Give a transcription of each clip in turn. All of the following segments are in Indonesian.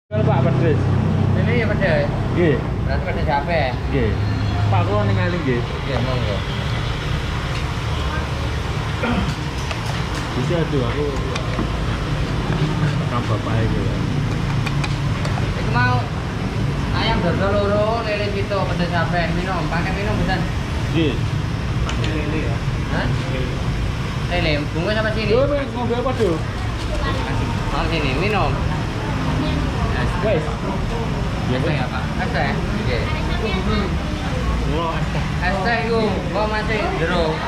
Kalau Pak pedes. Ini ya pedes. Nggih. Berarti pedes siapa ya? Nggih. Pak kula ningali nggih. Iya, monggo. Bisa tuh aku rekam bapak iki. Iku mau ayam dodol loro, lele pito, pedes siapa? Minum, pakai minum bukan? Nggih. Lele ya. Hah? Lele, bungkus sama sini. Yo ngombe apa, Dul? Mau sini, minum. Wes. Ya ya, Pak. Es teh. Oke. Yo Es teh iku kok masih jeruk.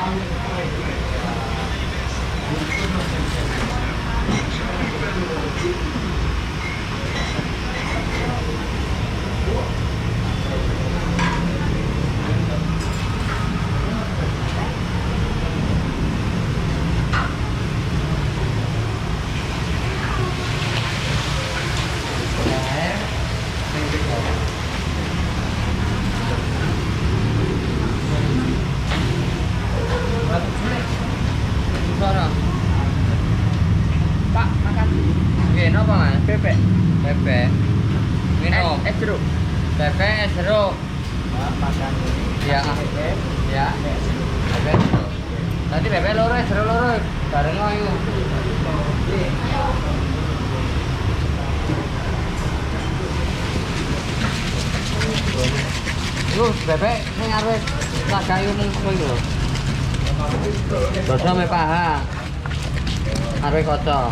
Pak, makan. Oke, napa Mas? Bebek. Bebek. Minum. Es jeruk. Bebek es jeruk. Makan. Ya. Ya. Bebek. Nanti bebek loro es jeruk loro. Bareng ayo. Iku bebek sing arep lagayu mung kowe lho. Dosa me paha. Arep kaca.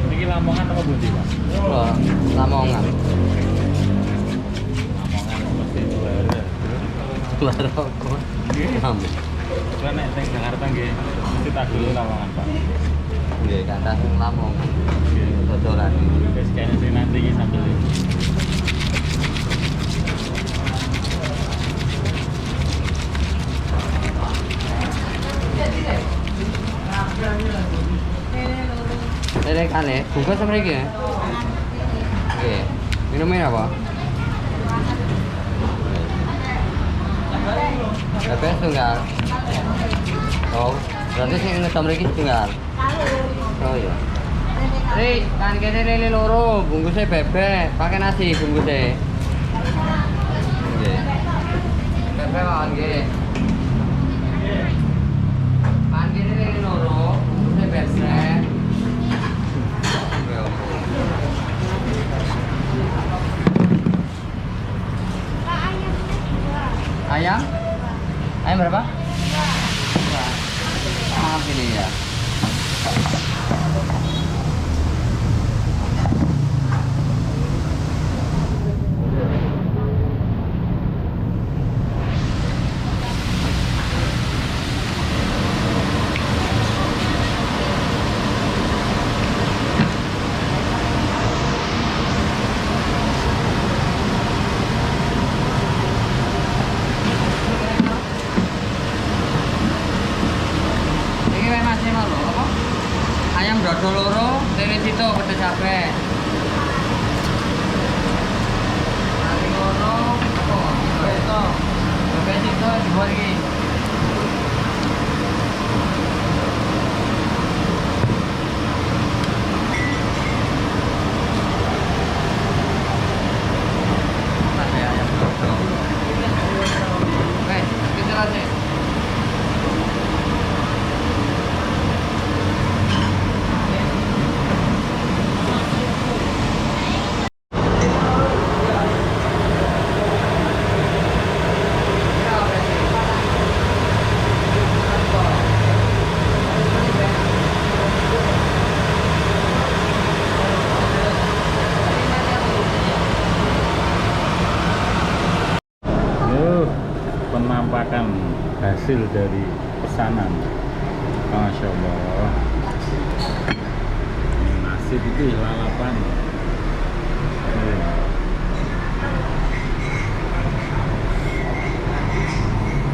Niki Lamongan apa Bundi, Pak? Wah, Lamongan. Lamongan mesti luar. Keluar rokok. Ambil. Kan nek sing Jakarta nggih mesti tak dulu Lamongan, Pak. Nggih, kata sing Lamongan. Nggih. Dodolan. Wis kene sing nanti iki sambil Lele kane, bungkus sama iki ya? Oke. Minumnya apa? Bebek tunggal. Oh, berarti sing ngetom mriki tunggal. Oh iya. Ri, kan kene lele loro, bungkusnya bebek, pakai nasi bungkusnya. Nggih. Bebek kan nggih. Kan kene lele loro, bungkusnya bebek. Ayam? Ayam berapa? Dua. Maaf ini ya. Ini memang sih mau apa? Ayam dodol loro, lele situ pedes cabe. Nasi loro, oh, itu. Bebek situ dibuat iki. Ada ayam dodol. Oke, kita lanjut. penampakan hasil dari pesanan. Masya Allah, ini nasi putih lalapan.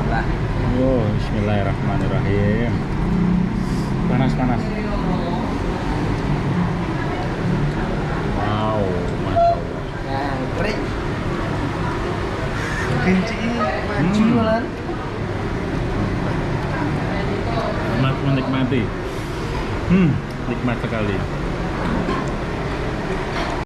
Lah. Oh, bismillahirrahmanirrahim. Panas. Wow, masya Allah. Yang kering. Kunci maju malah. Selamat menikmati. Nikmat sekali.